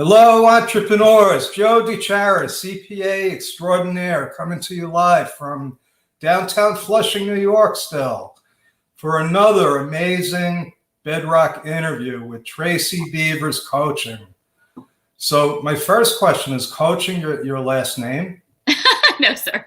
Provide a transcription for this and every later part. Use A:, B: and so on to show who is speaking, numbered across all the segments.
A: Hello, entrepreneurs. Joe DiChara, CPA extraordinaire, coming to you live from downtown Flushing, New York still, for another amazing Bedrock interview with Tracy Beavers Coaching. So my first question is, coaching your last name?
B: No, sir.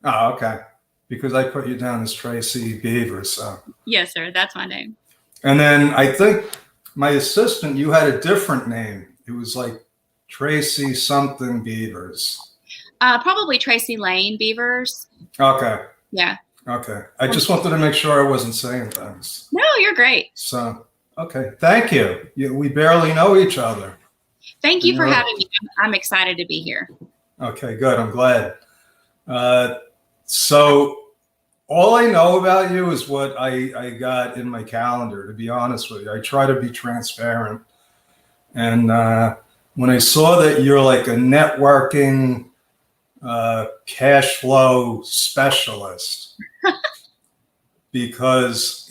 A: Oh, okay. Because I put you down as Tracy Beavers. So.
B: Yes, sir. That's my name.
A: And then I think my assistant, you had a different name. It was like Tracy something Beavers.
B: Probably Tracy Lane Beavers.
A: Okay.
B: Yeah.
A: Okay. I just wanted to make sure I wasn't saying things.
B: No, you're great.
A: So, okay. Thank you. We barely know each other.
B: Thank you for having me. I'm excited to be here.
A: Okay, good. I'm glad. So all I know about you is what I got in my calendar, to be honest with you. I try to be transparent. And when I saw that you're like a networking cash flow specialist, because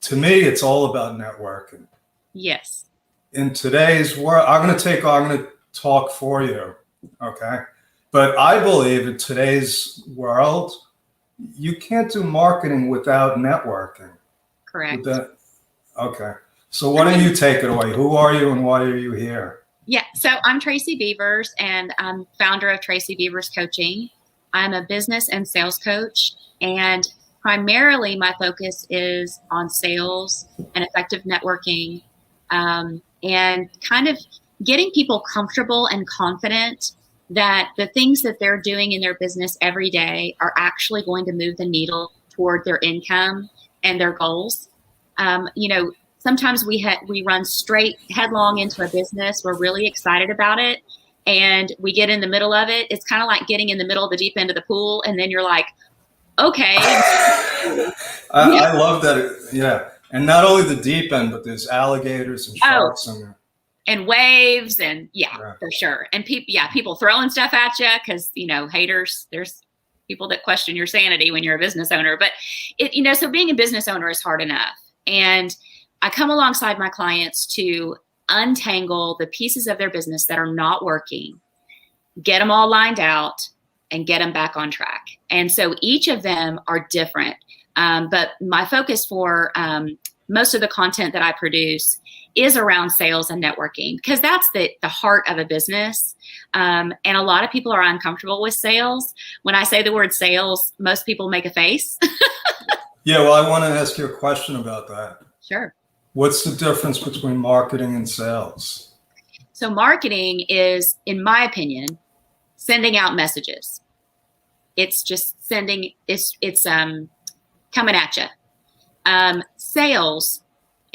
A: to me, it's all about networking.
B: Yes.
A: In today's world, I'm going to talk for you. Okay. But I believe in today's world, you can't do marketing without networking.
B: Correct.
A: Okay. So why don't you take it away? Who are you and why are you here?
B: Yeah. So I'm Tracy Beavers and I'm founder of Tracy Beavers Coaching. I'm a business and sales coach, and primarily my focus is on sales and effective networking, and kind of getting people comfortable and confident that the things that they're doing in their business every day are actually going to move the needle toward their income and their goals. Sometimes we run straight headlong into a business. We're really excited about it, and we get in the middle of it. It's kind of like getting in the middle of the deep end of the pool, and then you're like, okay.
A: I love that. Yeah. And not only the deep end, but there's alligators and sharks in there.
B: And waves, and for sure. And people throwing stuff at you because, haters, there's people that question your sanity when you're a business owner. But so being a business owner is hard enough. And I come alongside my clients to untangle the pieces of their business that are not working, get them all lined out, and get them back on track. And so each of them are different. But my focus for most of the content that I produce is around sales and networking, because that's the heart of a business. And a lot of people are uncomfortable with sales. When I say the word sales, most people make a face.
A: Yeah, well, I want to ask you a question about that.
B: Sure.
A: What's the difference between marketing and sales?
B: So marketing is, in my opinion, sending out messages. It's just sending, it's coming at you. Sales,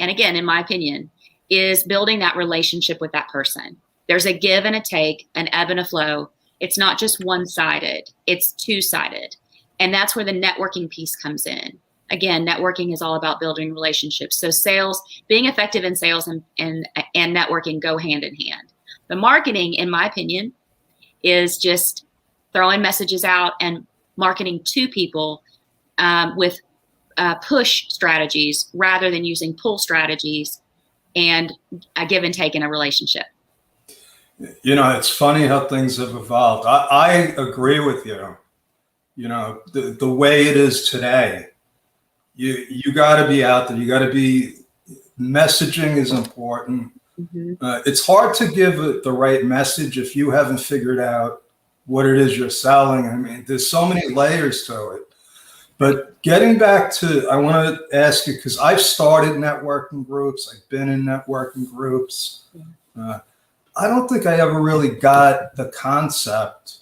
B: and again, in my opinion, is building that relationship with that person. There's a give and a take, an ebb and a flow. It's not just one-sided, it's two-sided. And that's where the networking piece comes in. Again, networking is all about building relationships. So sales, being effective in sales and networking go hand in hand. The marketing, in my opinion, is just throwing messages out and marketing to people with push strategies rather than using pull strategies and a give and take in a relationship.
A: It's funny how things have evolved. I agree with you. The way it is today, you got to be out there. You got to be, messaging is important. Mm-hmm. It's hard to give the right message if you haven't figured out what it is you're selling. I mean, there's so many layers to it. But getting back to, I want to ask you, because I've started networking groups. I've been in networking groups. I don't think I ever really got the concept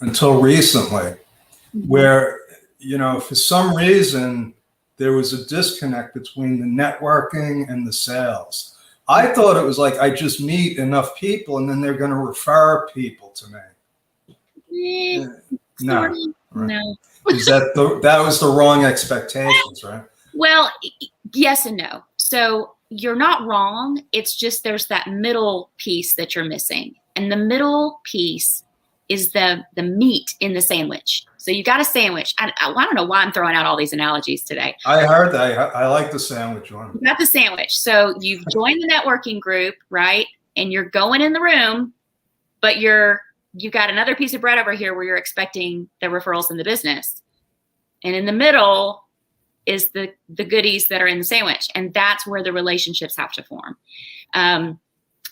A: until recently, where, for some reason, there was a disconnect between the networking and the sales. I thought it was like I just meet enough people and then they're going to refer people to me. No. Right. No. Is that was the wrong expectations, right?
B: Well, yes and no. So you're not wrong. It's just there's that middle piece that you're missing. And the middle piece is the meat in the sandwich. So you got a sandwich. I don't know why I'm throwing out all these analogies today.
A: I heard that. I like the sandwich one.
B: You got the sandwich. So you've joined the networking group, right? and you're going in the room, but you've got another piece of bread over here where you're expecting the referrals in the business. And in the middle is the goodies that are in the sandwich. And that's where the relationships have to form.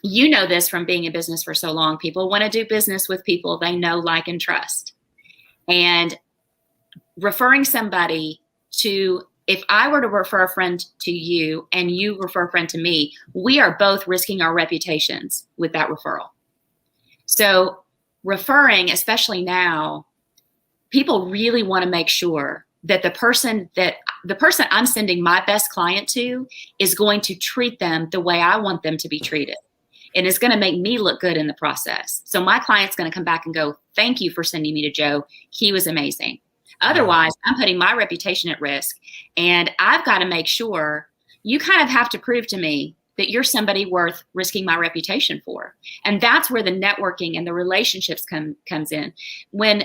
B: You know this from being in business for so long. People want to do business with people they know, like, and trust. And referring somebody to, if I were to refer a friend to you and you refer a friend to me, we are both risking our reputations with that referral. So referring, especially now, people really want to make sure that the person I'm sending my best client to is going to treat them the way I want them to be treated. And it's going to make me look good in the process. So my client's going to come back and go, thank you for sending me to Joe. He was amazing. Otherwise, I'm putting my reputation at risk. And I've got to make sure, you kind of have to prove to me that you're somebody worth risking my reputation for. And that's where the networking and the relationships comes in. When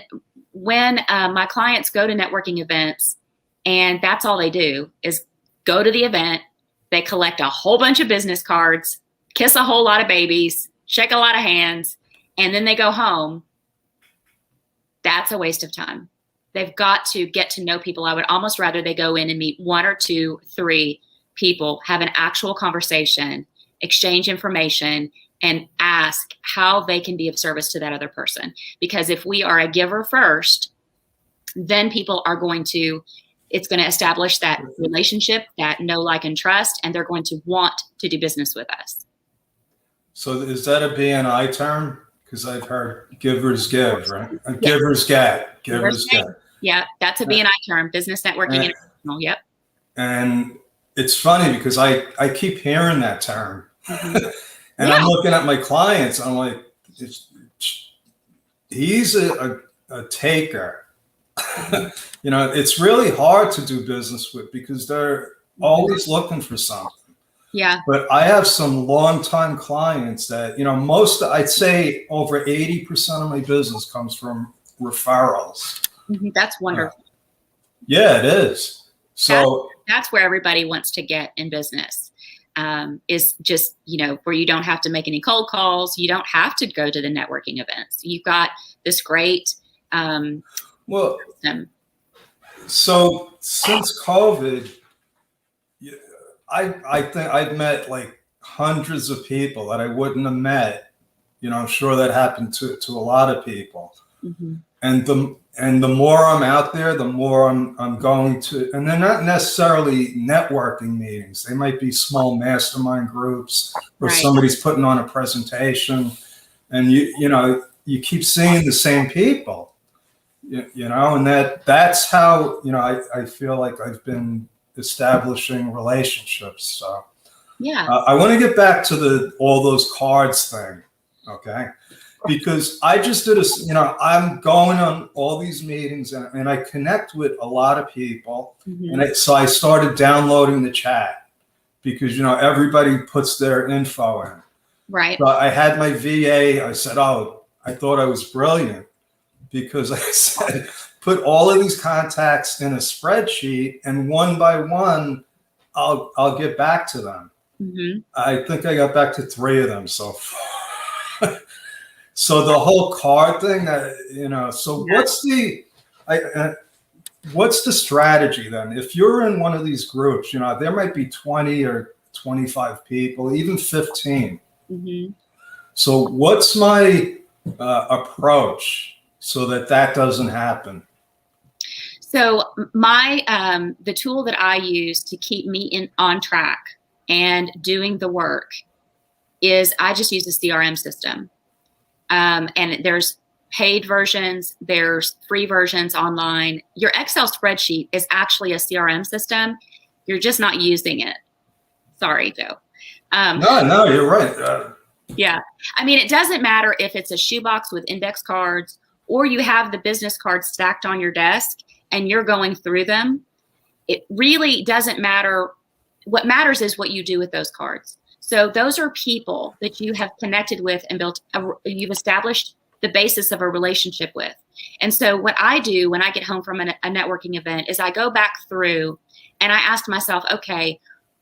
B: my clients go to networking events, and that's all they do is go to the event, they collect a whole bunch of business cards, kiss a whole lot of babies, shake a lot of hands, and then they go home. That's a waste of time. They've got to get to know people. I would almost rather they go in and meet 1 or 2, 3 people, have an actual conversation, exchange information, and ask how they can be of service to that other person. Because if we are a giver first, then people are going to, it's going to establish that relationship, that know, like, and trust, and they're going to want to do business with us.
A: So is that a BNI term? Because I've heard givers give, right?
B: Yes.
A: Givers get, givers get.
B: Yeah, that's a BNI term, business networking international. Yep.
A: And it's funny because I keep hearing that term. And I'm looking at my clients, I'm like, he's a taker. It's really hard to do business with because they're always looking for something.
B: Yeah.
A: But I have some longtime clients that, I'd say over 80% of my business comes from referrals.
B: That's wonderful.
A: Yeah, it is. So
B: that's where everybody wants to get in business. Is just, where you don't have to make any cold calls. You don't have to go to the networking events. You've got this great system.
A: So since COVID, I think I've met like hundreds of people that I wouldn't have met. I'm sure that happened to a lot of people. And the more I'm out there, the more I'm going to, and they're not necessarily networking meetings. They might be small mastermind groups, or somebody's putting on a presentation, and you keep seeing the same people, and that's how I feel like I've been establishing relationships. So I want to get back to all those cards thing, okay? Because I just did I'm going on all these meetings and I connect with a lot of people. And so I started downloading the chat because, everybody puts their info in.
B: Right.
A: So I had my VA, I said, I thought I was brilliant because I said, put all of these contacts in a spreadsheet and one by one, I'll get back to them. I think I got back to 3 of them so far. So the whole card thing, so what's the strategy then? If you're in one of these groups, there might be 20 or 25 people, even 15. So what's my approach so that doesn't happen?
B: So the tool that I use to keep me on track and doing the work is I just use a CRM system. And there's paid versions, there's free versions online. Your Excel spreadsheet is actually a CRM system. You're just not using it. Sorry, Joe.
A: No, you're right.
B: Yeah. I mean, it doesn't matter if it's a shoebox with index cards or you have the business cards stacked on your desk and you're going through them. It really doesn't matter. What matters is what you do with those cards. So those are people that you have connected with and you've established the basis of a relationship with. And so what I do when I get home from a networking event is I go back through and I ask myself, okay,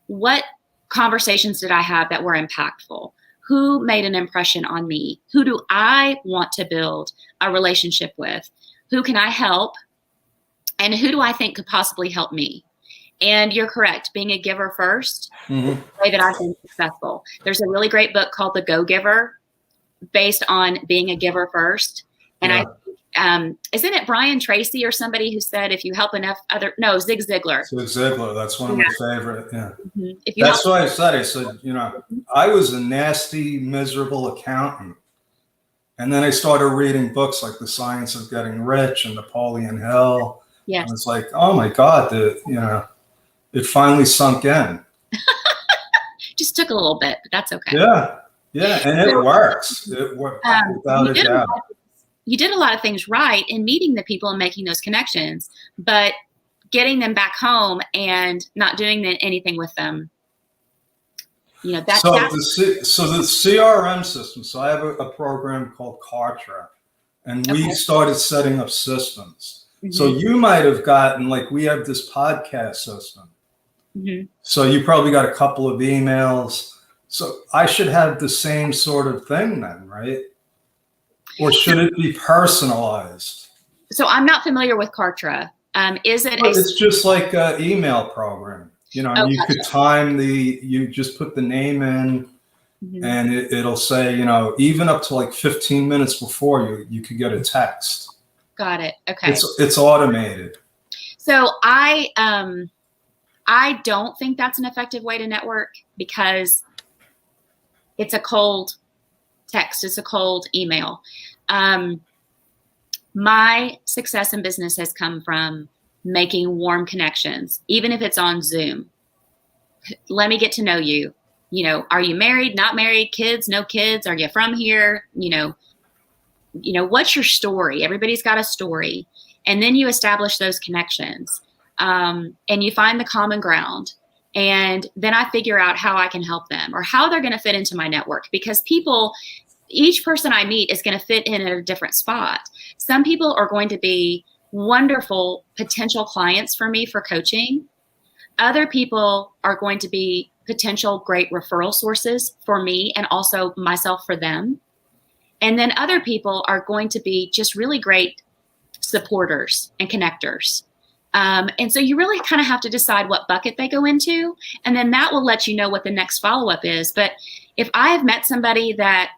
B: what conversations did I have that were impactful? who made an impression on me? Who do I want to build a relationship with? Who can I help? And who do I think could possibly help me? And you're correct, being a giver first,
A: Mm-hmm.
B: the way that I've been successful. There's a really great book called The Go-Giver, based on being a giver first. And isn't it Brian Tracy or somebody who said, if you help enough Zig Ziglar.
A: Zig Ziglar, that's one of my favorite. Yeah.
B: Mm-hmm.
A: That's why I said, I was a nasty, miserable accountant. And then I started reading books like The Science of Getting Rich and Napoleon Hill.
B: Yes.
A: And it's like, oh my God, it finally sunk in.
B: Just took a little bit, but that's okay.
A: Yeah. Yeah. And it works. It works without a doubt.
B: You did a lot of things right in meeting the people and making those connections, but getting them back home and not doing anything with them. So
A: the CRM system. So I have a program called Cartrap, and we started setting up systems. Mm-hmm. So you might have gotten, like, we have this podcast system. Mm-hmm. So you probably got a couple of emails. So I should have the same sort of thing then, right? Or should it be personalized?
B: So I'm not familiar with Kartra. Is it?
A: It's just like an email program. You could time you just put the name in, mm-hmm. and it'll say, even up to like 15 minutes before you could get a text.
B: Got it. Okay.
A: It's automated.
B: So I don't think that's an effective way to network, because it's a cold text. It's a cold email. My success in business has come from making warm connections, even if it's on Zoom. Let me get to know you. Are you married, not married, kids, no kids? Are you from here? What's your story? Everybody's got a story. And then you establish those connections, and you find the common ground. And then I figure out how I can help them, or how they're going to fit into my network, because each person I meet is going to fit in at a different spot. Some people are going to be wonderful potential clients for me for coaching. Other people are going to be potential great referral sources for me, and also myself for them. And then other people are going to be just really great supporters and connectors. And so you really kind of have to decide what bucket they go into, and then that will let you know what the next follow-up is. But if I have met somebody that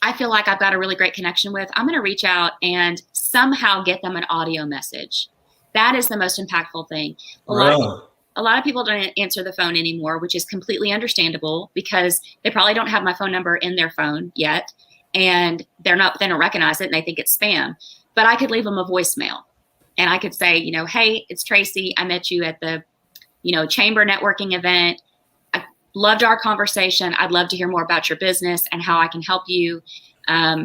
B: I feel like I've got a really great connection with, I'm going to reach out and somehow get them an audio message. That is the most impactful thing. A lot of people don't answer the phone anymore, which is completely understandable, because they probably don't have my phone number in their phone yet, and they don't recognize it, and they think it's spam. But I could leave them a voicemail, and I could say, hey, it's Tracy. I met you at the, chamber networking event. Loved our conversation. I'd love to hear more about your business and how I can help you.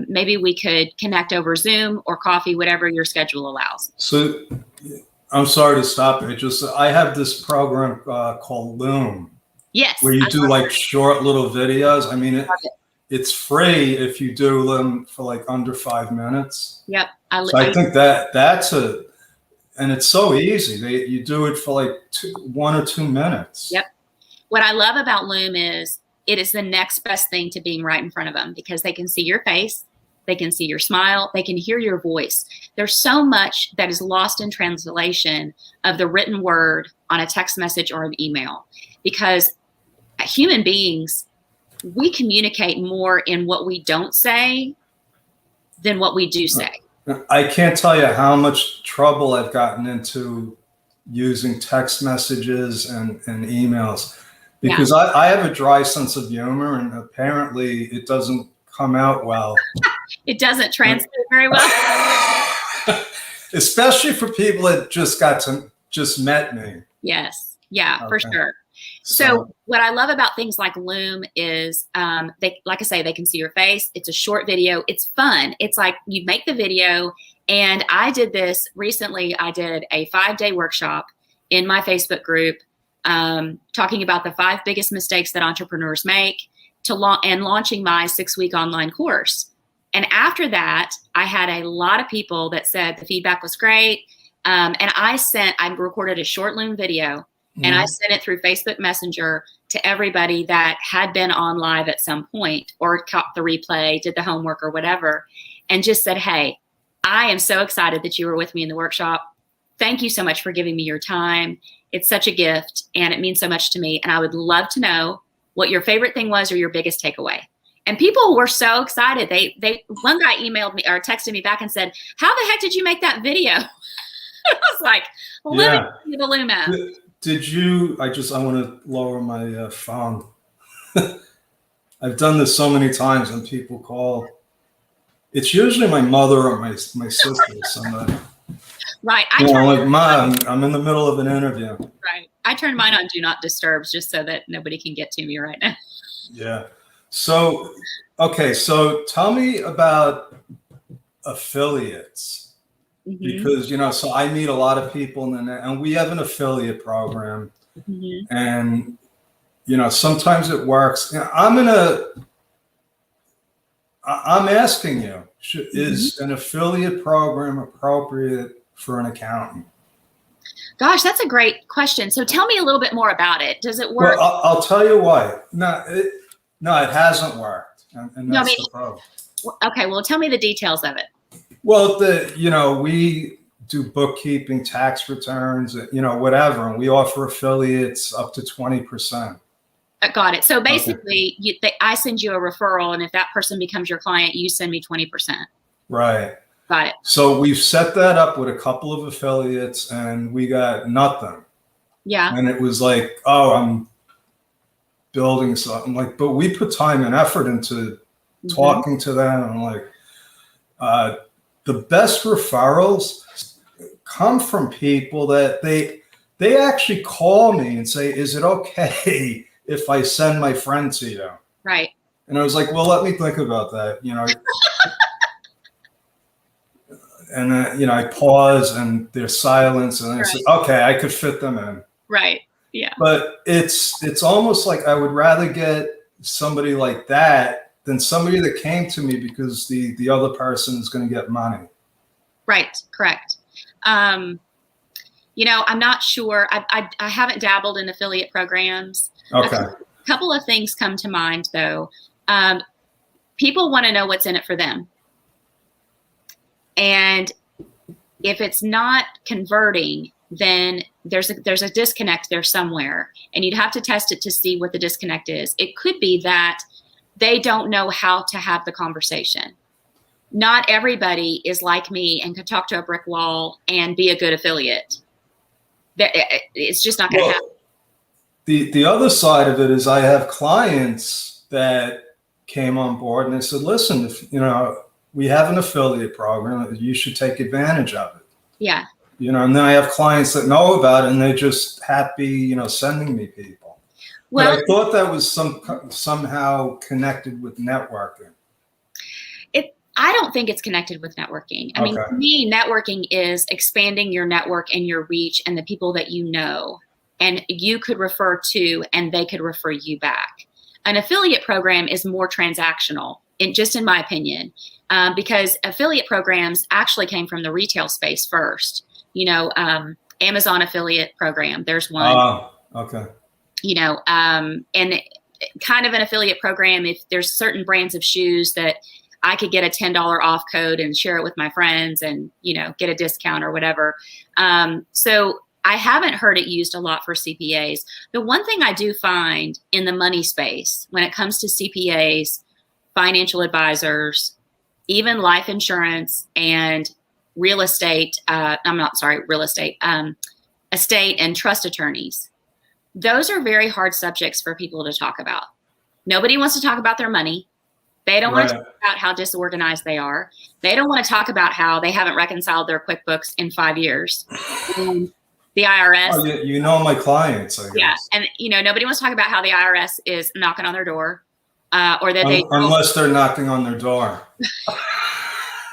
B: Maybe we could connect over Zoom or coffee, whatever your schedule allows.
A: So I'm sorry to stop it. I have this program called Loom.
B: Yes.
A: Where you do like short little videos. I mean, it's free if you do them for like under 5 minutes.
B: Yep.
A: I think that's and it's so easy. You do it for like 1 or 2 minutes.
B: Yep. What I love about Loom is it is the next best thing to being right in front of them, because they can see your face, they can see your smile, they can hear your voice. There's so much that is lost in translation of the written word on a text message or an email, because human beings, we communicate more in what we don't say than what we do say.
A: I can't tell you how much trouble I've gotten into using text messages and emails. Because I have a dry sense of humor, and apparently it doesn't come out well.
B: It doesn't translate very well.
A: Especially for people that just met me.
B: Yes. Yeah, okay. For sure. So what I love about things like Loom is, like I say, they can see your face. It's a short video. It's fun. It's like you make the video. And I did this recently. I did a 5-day workshop in my Facebook group, talking about the 5 biggest mistakes that entrepreneurs make, and launching my 6-week online course. And after that, I had a lot of people that said the feedback was great. And I recorded a short Loom video, and I sent it through Facebook Messenger to everybody that had been on live at some point or caught the replay, did the homework or whatever, and just said, hey, I am so excited that you were with me in the workshop. Thank you so much for giving me your time. It's such a gift and it means so much to me. And I would love to know what your favorite thing was or your biggest takeaway. And people were so excited. One guy emailed me or texted me back and said, how the heck did you make that video? I was like, let me see the Luma.
A: Did you, I want to lower my phone. I've done this so many times when people call. It's usually my mother or my sister or somebody.
B: Right.
A: I'm like, Mom, I'm in the middle of an interview.
B: Right. I turned mine on Do Not Disturb just so that nobody can get to me right now.
A: Yeah. So, okay. So tell me about affiliates. Because, so I meet a lot of people and we have an affiliate program and, sometimes it works. I'm asking you, is an affiliate program appropriate for an accountant?
B: Gosh, that's a great question. So tell me a little bit more about it. Does it work?
A: Well, I'll tell you why. No, it hasn't worked. And that's the problem.
B: Okay. Well, tell me the details of it.
A: Well, we do bookkeeping, tax returns, whatever, and we offer affiliates up to 20%.
B: Got it. So basically, I send you a referral, and if that person becomes your client, you send me 20%.
A: Right.
B: Got it.
A: So we've set that up with a couple of affiliates, and we got nothing.
B: Yeah.
A: And it was like, oh, I'm building something. Like, but we put time and effort into talking to them. And I'm like, the best referrals come from people that they actually call me and say, is it okay if I send my friend to you?
B: Right.
A: And I was like, well, let me think about that. And I pause and there's silence and I say, okay, I could fit them in.
B: Right. Yeah.
A: But it's almost like I would rather get somebody like that than somebody that came to me because the other person is going to get money. Right.
B: Correct. I'm not sure. I haven't dabbled in affiliate programs.
A: Okay.
B: A couple of things come to mind though. People want to know what's in it for them. And if it's not converting, then there's a disconnect there somewhere, and you'd have to test it to see what the disconnect is. It could be that they don't know how to have the conversation. Not everybody is like me and can talk to a brick wall and be a good affiliate. It's just not going to happen.
A: The other side of it is I have clients that came on board and they said, listen, if, we have an affiliate program, you should take advantage of it.
B: Yeah.
A: And then I have clients that know about it and they're just happy, sending me people. Well, but I thought that was somehow connected with networking.
B: I don't think it's connected with networking. I mean, to me, networking is expanding your network and your reach and the people that you know, and you could refer to, and they could refer you back. An affiliate program is more transactional, in my opinion, because affiliate programs actually came from the retail space first. Amazon affiliate program, there's one.
A: Oh, okay.
B: And kind of an affiliate program, if there's certain brands of shoes that I could get a $10 off code and share it with my friends and, get a discount or whatever. So I haven't heard it used a lot for CPAs. The one thing I do find in the money space when it comes to CPAs, financial advisors, even life insurance and estate and trust attorneys, those are very hard subjects for people to talk about. Nobody wants to talk about their money. They don't want to talk about how disorganized they are. They don't want to talk about how they haven't reconciled their QuickBooks in 5 years. And the IRS.
A: Oh, my clients, I guess.
B: Yeah. And, nobody wants to talk about how the IRS is knocking on their door or that
A: unless they're knocking on their door.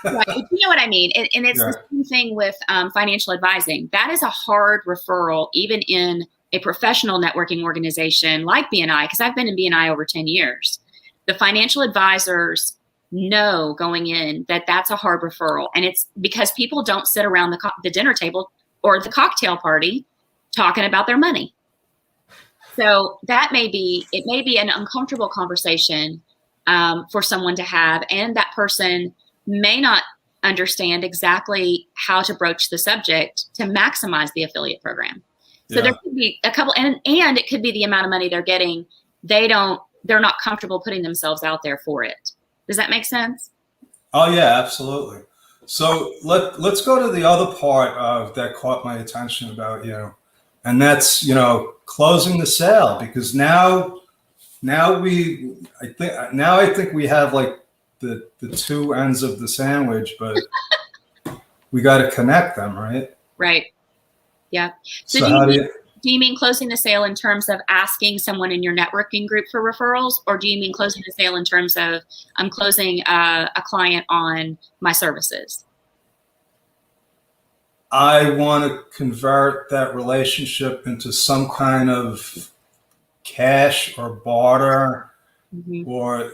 B: Right. You know what I mean? And it's the same thing with financial advising. That is a hard referral, even in a professional networking organization like BNI, because I've been in BNI over 10 years. The financial advisors know going in that that's a hard referral. And it's because people don't sit around the dinner table or the cocktail party talking about their money. So it may be an uncomfortable conversation for someone to have, and that person may not understand exactly how to broach the subject to maximize the affiliate program. So there could be a couple, and it could be the amount of money they're getting. They're not comfortable putting themselves out there for it. Does that make sense?
A: Oh yeah, absolutely. So let's go to the other part of that caught my attention about you, and that's closing the sale, because now I think we have like the two ends of the sandwich, but we got to connect them, right?
B: Right. Yeah. So do you mean closing the sale in terms of asking someone in your networking group for referrals, or do you mean closing the sale in terms of I'm closing a client on my services?
A: I want to convert that relationship into some kind of cash or barter, or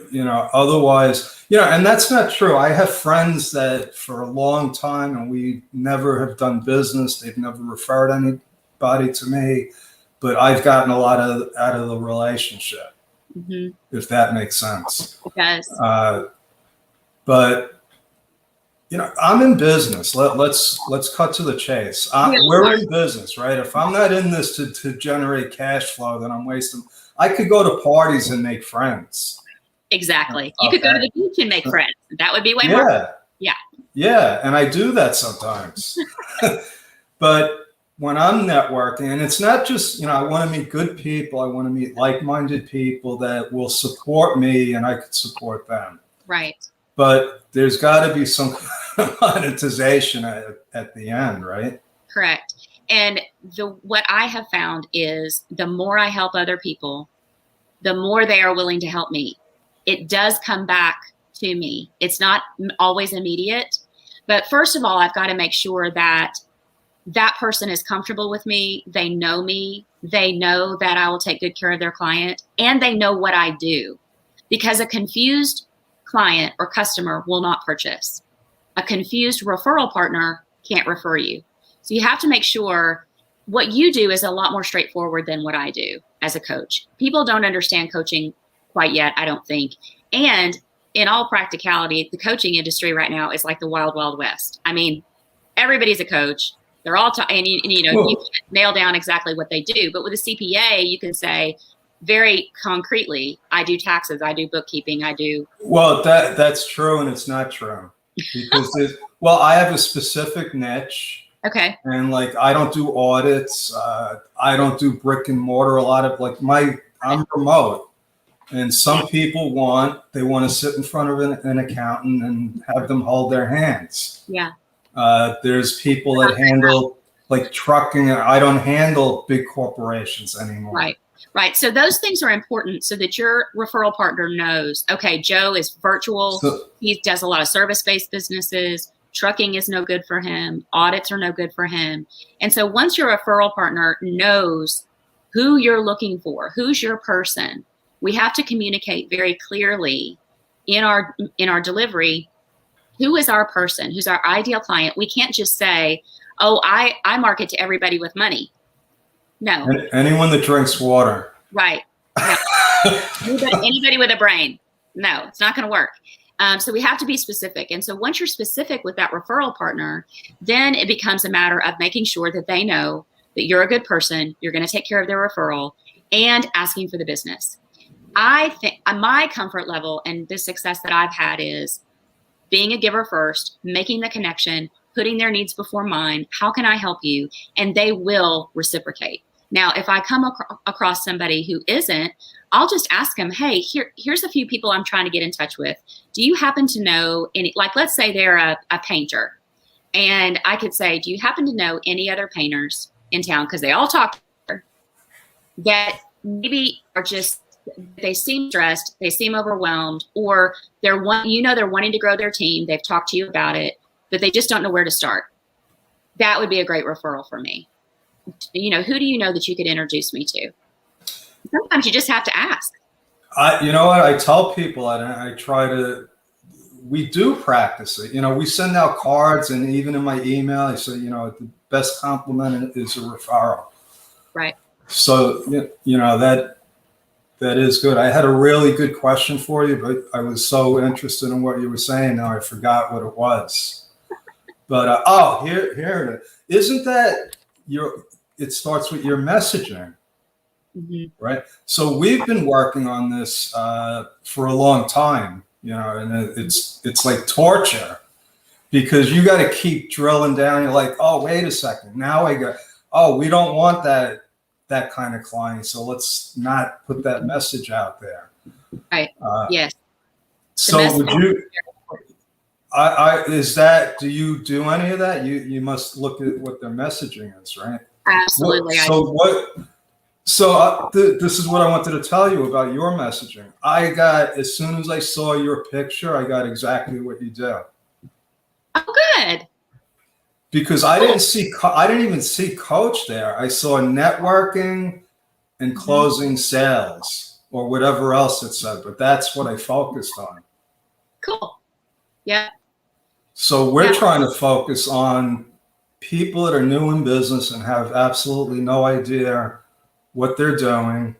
A: otherwise, and that's not true. I have friends that for a long time, and we never have done business. They've never referred anybody to me, but I've gotten a lot out of the relationship, if that makes sense.
B: It does.
A: But I'm in business. Let's cut to the chase. We're in business, right? If I'm not in this to generate cash flow, then I'm wasting. I could go to parties and make friends.
B: Exactly. You could go to the beach and make friends. That would be way more. Yeah.
A: Yeah, and I do that sometimes. But when I'm networking, and it's not just, I want to meet good people. I want to meet like-minded people that will support me and I could support them.
B: Right.
A: But there's got to be some monetization at the end, right?
B: Correct. And what I have found is the more I help other people, the more they are willing to help me. It does come back to me. It's not always immediate. But first of all, I've got to make sure that that person is comfortable with me. They know me. They know that I will take good care of their client, and they know what I do. Because a confused client or customer will not purchase. A confused referral partner can't refer you. So you have to make sure what you do is a lot more straightforward than what I do as a coach. People don't understand coaching quite yet, I don't think. And in all practicality, the coaching industry right now is like the wild, wild west. I mean, everybody's a coach. They're all, you can't nail down exactly what they do. But with a CPA, you can say very concretely, I do taxes, I do bookkeeping, I do.
A: Well, that's true, and it's not true. Because I have a specific niche.
B: Okay.
A: And like, I don't do audits. I don't do brick and mortar. A lot of I'm remote, and some people want to sit in front of an accountant and have them hold their hands.
B: Yeah.
A: There's people that handle like trucking. I don't handle big corporations anymore.
B: Right. Right. So those things are important so that your referral partner knows, okay, Joe is virtual. He does a lot of service-based businesses. Trucking is no good for him. Audits are no good for him. And so once your referral partner knows who you're looking for, who's your person, we have to communicate very clearly in our delivery, who is our person, who's our ideal client. We can't just say, oh, I market to everybody with money. No.
A: Anyone that drinks water.
B: Right. No. Anybody with a brain. No, it's not going to work. So we have to be specific. And so once you're specific with that referral partner, then it becomes a matter of making sure that they know that you're a good person, you're going to take care of their referral, and asking for the business. I think my comfort level and the success that I've had is being a giver first, making the connection, putting their needs before mine. How can I help you? And they will reciprocate. Now, if I come across somebody who isn't, I'll just ask them, hey, here's a few people I'm trying to get in touch with. Do you happen to know any, like, let's say they're a painter. And I could say, do you happen to know any other painters in town? Because they all talk that maybe are just, they seem stressed, they seem overwhelmed, or they're wanting to grow their team. They've talked to you about it, but they just don't know where to start. That would be a great referral for me. Who do you know that you could introduce me to? Sometimes you just have to ask.
A: You know what? I tell people, and we do practice it. We send out cards, and even in my email, I say, the best compliment is a referral.
B: Right.
A: So, that is good. I had a really good question for you, but I was so interested in what you were saying now I forgot what it was. But here it is. Isn't that it starts with your messaging, right? So we've been working on this for a long time, and it's like torture because you got to keep drilling down. You're like, oh, wait a second. Now we don't want that kind of client. So let's not put that message out there.
B: Right. Yes.
A: So would you, do you do any of that? You must look at what their messaging is, right?
B: Absolutely.
A: This is what I wanted to tell you about your messaging. As soon as I saw your picture, I got exactly what you do.
B: Oh, good.
A: Because I didn't even see coach there. I saw networking and closing sales or whatever else it said, but that's what I focused on.
B: Cool. Yeah.
A: So we're trying to focus on people that are new in business and have absolutely no idea what they're doing,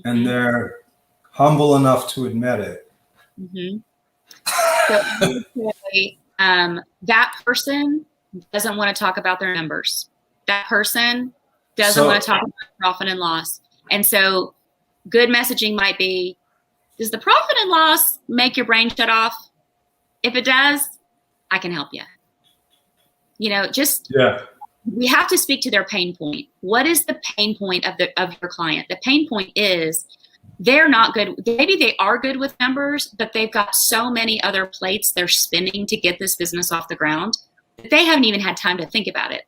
A: and they're humble enough to admit it.
B: So that person doesn't want to talk about their numbers. That person doesn't want to talk about profit and loss. And so good messaging might be, does the profit and loss make your brain shut off? If it does, I can help you. We have to speak to their pain point. What is the pain point of your client? The pain point is they're not good. Maybe they are good with numbers, but they've got so many other plates they're spinning to get this business off the ground that they haven't even had time to think about it.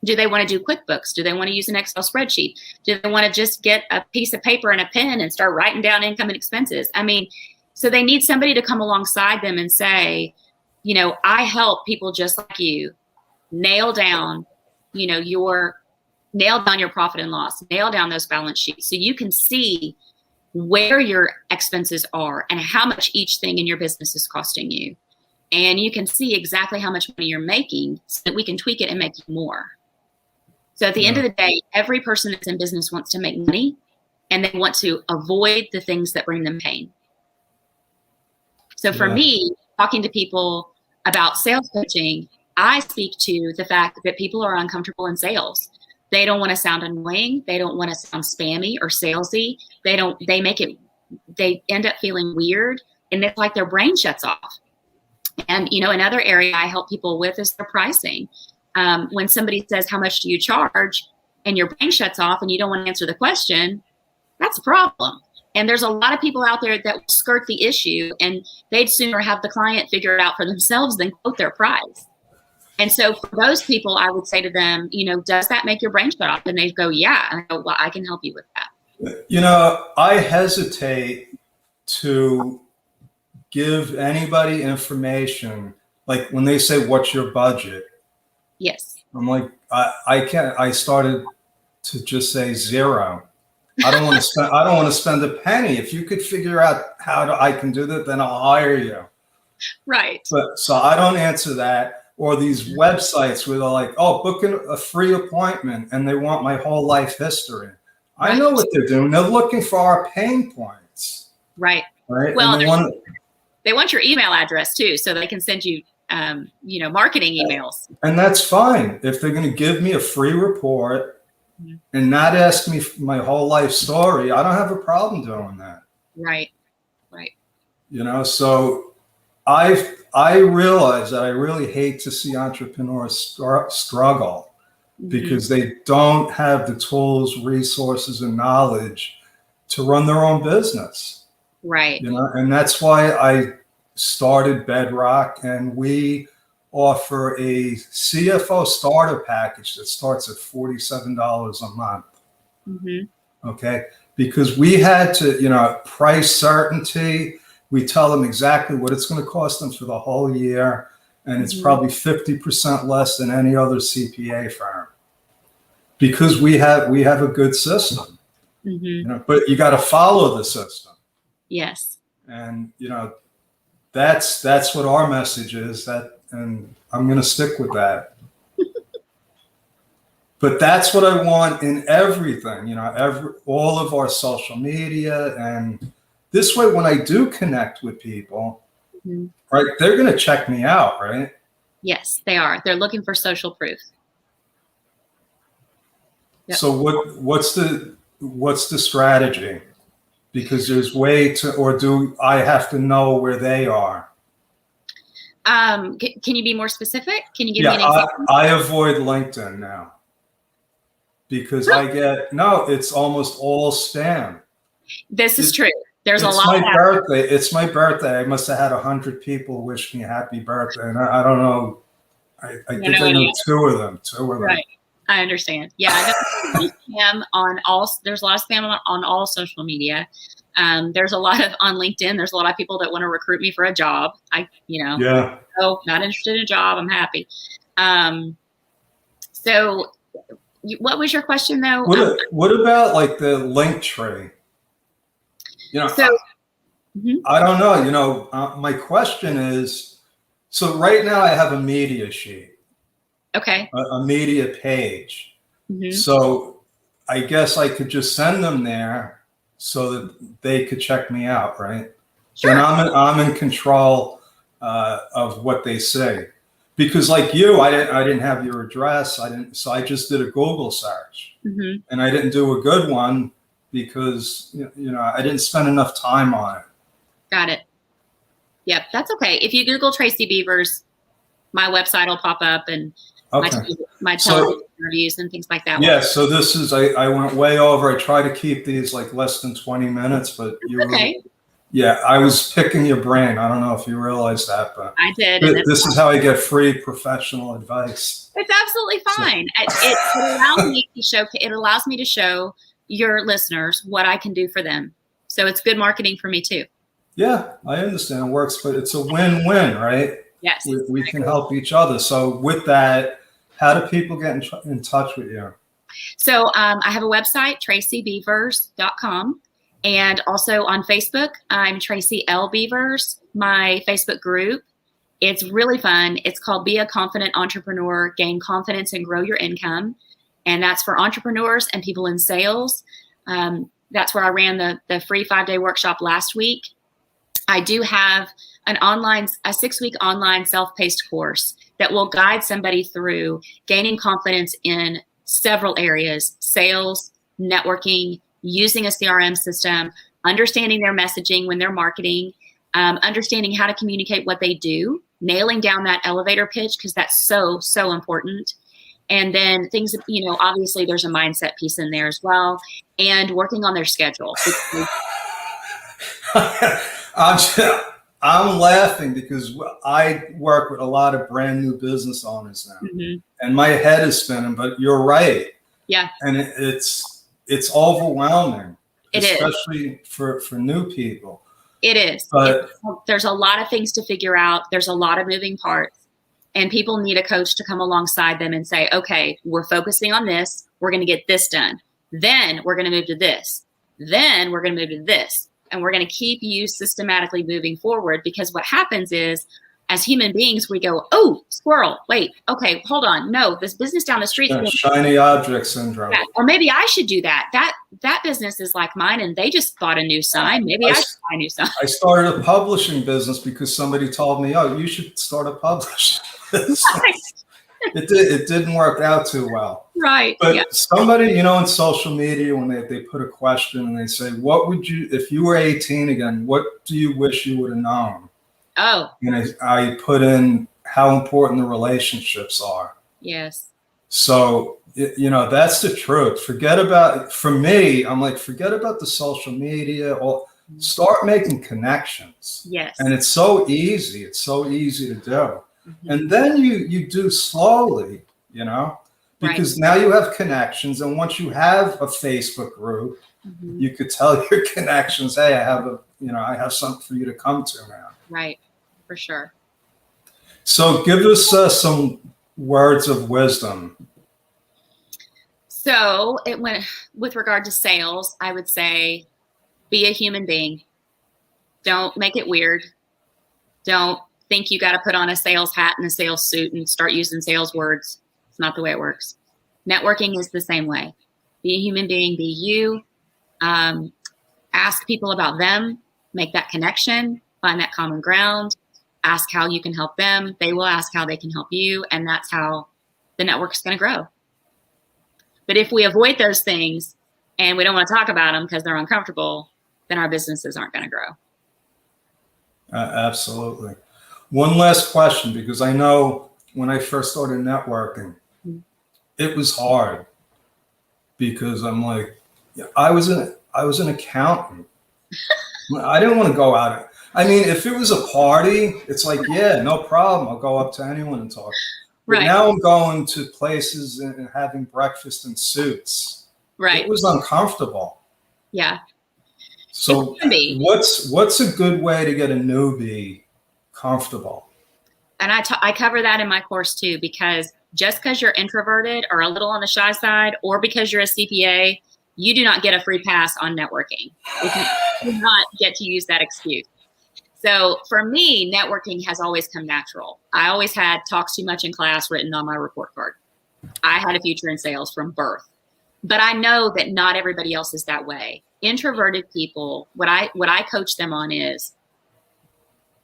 B: Do they want to do QuickBooks? Do they want to use an Excel spreadsheet? Do they want to just get a piece of paper and a pen and start writing down income and expenses? So they need somebody to come alongside them and say, I help people just like you nail down your profit and loss, nail down those balance sheets so you can see where your expenses are and how much each thing in your business is costing you. And you can see exactly how much money you're making so that we can tweak it and make you more. So at the end of the day, every person that's in business wants to make money and they want to avoid the things that bring them pain. So for me, talking to people about sales coaching, I speak to the fact that people are uncomfortable in sales. They don't want to sound annoying. They don't want to sound spammy or salesy. They end up feeling weird, and it's like their brain shuts off. And, another area I help people with is their pricing. When somebody says, how much do you charge? And your brain shuts off and you don't want to answer the question, that's a problem. And there's a lot of people out there that will skirt the issue, and they'd sooner have the client figure it out for themselves than quote their price. And so for those people, I would say to them, does that make your brain shut off? And they go, yeah. And I go, well, I can help you with that.
A: I hesitate to give anybody information. Like when they say, what's your budget?
B: Yes.
A: I'm like, I started to just say zero. I don't want to spend a penny. If you could figure out how I can do that, then I'll hire you.
B: Right.
A: So I don't answer that. Or these websites where they're like, oh, book a free appointment, and they want my whole life history. Right. I know what they're doing. They're looking for our pain points.
B: Right.
A: Right.
B: Well, they want your email address too, so they can send you, marketing emails.
A: And that's fine. If they're going to give me a free report and not ask me my whole life story, I don't have a problem doing that.
B: Right. Right.
A: So I realize that I really hate to see entrepreneurs struggle because they don't have the tools, resources, and knowledge to run their own business.
B: Right.
A: And that's why I started Bedrock, and we offer a CFO starter package that starts at $47 a month. Okay. Because we had to, price certainty. We tell them exactly what it's going to cost them for the whole year. And it's probably 50% less than any other CPA firm because we have a good system, but you got to follow the system.
B: Yes.
A: And, that's what our message is, and I'm going to stick with that. But that's what I want in everything, all of our social media. And this way, when I do connect with people,
B: Mhm.
A: right, they're going to check me out, right?
B: Yes, they are. They're looking for social proof. Yep.
A: So what's the strategy? Because there's or do I have to know where they are?
B: Can you be more specific? Can you give me
A: Yeah,
B: an example?
A: I avoid LinkedIn now because it's almost all spam.
B: This is true. There's a
A: It's
B: lot
A: my
B: of
A: birthday. It's my birthday. I must have had 100 people wish me happy birthday, and I don't know. I think I know two of them.
B: Right. I understand. Yeah, there's spam on all. There's a lot of spam on all social media. There's a lot of on LinkedIn. There's a lot of people that want to recruit me for a job.
A: Yeah.
B: Oh, not interested in a job. I'm happy. So, what was your question though?
A: What about like the link tree?
B: So,
A: I don't know. My question is, so right now I have a media sheet.
B: Okay.
A: A media page.
B: Mm-hmm.
A: So I guess I could just send them there so that they could check me out, right?
B: Sure.
A: And I'm in control of what they say. Because like you, I didn't have your address. So I just did a Google search,
B: Mm-hmm.
A: and I didn't do a good one because I didn't spend enough time on it.
B: Got it. Yep, that's okay. If you Google Tracy Beavers, my website will pop up, and my television interviews and things like that.
A: Yeah, so this is I went way over. I try to keep these like less than 20 minutes, but yeah, I was picking your brain. I don't know if you realize that, but
B: I did.
A: This is how I get free professional advice.
B: It's absolutely fine. It allows me to show your listeners what I can do for them. So it's good marketing for me too.
A: Yeah, I understand it works, but it's a win-win, right?
B: Yes.
A: We can help each other. So with that, how do people get in touch with you?
B: So I have a website, tracybeavers.com. And also on Facebook, I'm Tracy L. Beavers, my Facebook group. It's really fun. It's called Be a Confident Entrepreneur, Gain Confidence and Grow Your Income. And that's for entrepreneurs and people in sales. That's where I ran the free 5-day workshop last week. I do have a 6-week online self-paced course that will guide somebody through gaining confidence in several areas: sales, networking, using a CRM system, understanding their messaging when they're marketing, understanding how to communicate what they do, nailing down that elevator pitch, because that's so, so important. And then things, obviously there's a mindset piece in there as well, and working on their schedule.
A: I'm laughing because I work with a lot of brand new business owners now, and my head is spinning, but you're right.
B: Yeah.
A: And it's overwhelming, especially
B: is.
A: for new people.
B: It is.
A: But
B: there's a lot of things to figure out. There's a lot of moving parts, and people need a coach to come alongside them and say, okay, we're focusing on this. We're going to get this done. Then we're going to move to this. Then we're going to move to this. And we're going to keep you systematically moving forward, because what happens is, as human beings, we go, oh, squirrel, wait, okay, hold on. No, this business down the street.
A: Shiny object syndrome.
B: Yeah, or maybe I should do that. That business is like mine, and they just bought a new sign. Maybe I should buy a new sign.
A: I started a publishing business because somebody told me, oh, you should start a publishing business. Right. It didn't work out too well.
B: Right.
A: But somebody, in social media, when they put a question and they say, what would you, if you were 18 again, what do you wish you would have known?
B: Oh.
A: And I put in how important the relationships are.
B: Yes.
A: So, that's the truth. For me, I'm like, forget about the social media, or start making connections.
B: Yes.
A: And it's so easy. It's so easy to do. And then you do slowly, because now you have connections. And once you have a Facebook group, you could tell your connections, hey, I have something for you to come to now.
B: Right. For sure.
A: So give us some words of wisdom.
B: So with regard to sales, I would say, be a human being. Don't make it weird. Don't think you got to put on a sales hat and a sales suit and start using sales words. It's not the way it works. Networking is the same way. Be a human being, be you. Ask people about them, make that connection, find that common ground, ask how you can help them. They will ask how they can help you. And that's how the network is going to grow. But if we avoid those things and we don't want to talk about them because they're uncomfortable, then our businesses aren't going to grow.
A: Absolutely. One last question, because I know when I first started networking, it was hard because I'm like, I was an accountant. I didn't want to go out. I mean, if it was a party, it's like, yeah, no problem. I'll go up to anyone and talk. But
B: Right.
A: now I'm going to places and having breakfast in suits.
B: Right.
A: It was uncomfortable.
B: Yeah.
A: So what's a good way to get a newbie comfortable?
B: And I cover that in my course too, because just because you're introverted or a little on the shy side, or because you're a CPA, you do not get a free pass on networking. You do not get to use that excuse. So for me, networking has always come natural. I always had talks too much in class written on my report card. I had a future in sales from birth. But I know that not everybody else is that way. Introverted people, what I coach them on is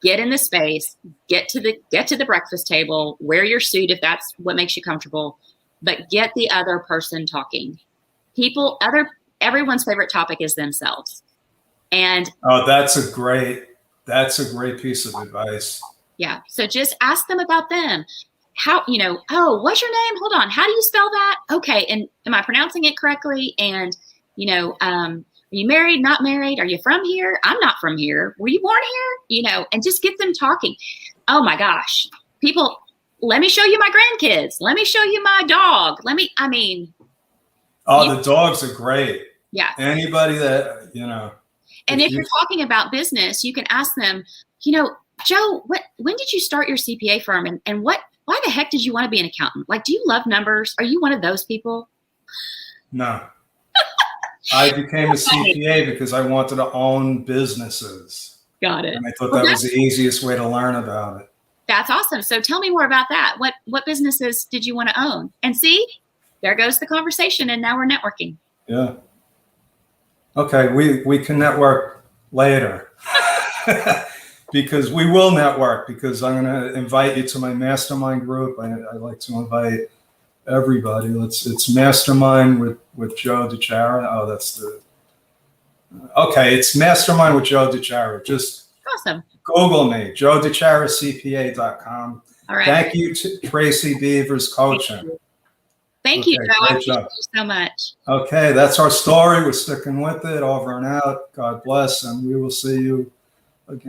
B: get in the space, get to the breakfast table, wear your suit if that's what makes you comfortable, but get the other person talking. Everyone's favorite topic is themselves. And
A: that's a great piece of advice.
B: Yeah. So just ask them about them. How, oh, what's your name? Hold on. How do you spell that? Okay. And am I pronouncing it correctly? And, are you married, not married? Are you from here? I'm not from here. Were you born here? And just get them talking. Oh my gosh. People, let me show you my grandkids. Let me show you my dog.
A: Oh, the dogs are great.
B: Yeah.
A: Anybody that,
B: And if you're talking about business, you can ask them, Joe, when did you start your CPA firm? And why the heck did you want to be an accountant? Like, do you love numbers? Are you one of those people?
A: No. I became a CPA because I wanted to own businesses.
B: Got it.
A: And I thought that was the easiest way to learn about it.
B: That's awesome. So tell me more about that. What businesses did you want to own? And see, there goes the conversation, and now we're networking.
A: Yeah. Okay, we can network later. Because we will network, because I'm going to invite you to my mastermind group. I like to invite everybody. It's mastermind with Joe DiChiara. Oh, it's mastermind with Joe DiChiara. Just
B: awesome.
A: Google me, joedicharacpa.com.
B: All right.
A: Thank you to Tracy Beavers Coaching.
B: Thank you, Joe. I appreciate you so much.
A: Okay, that's our story. We're sticking with it. Over and out. God bless, and we will see you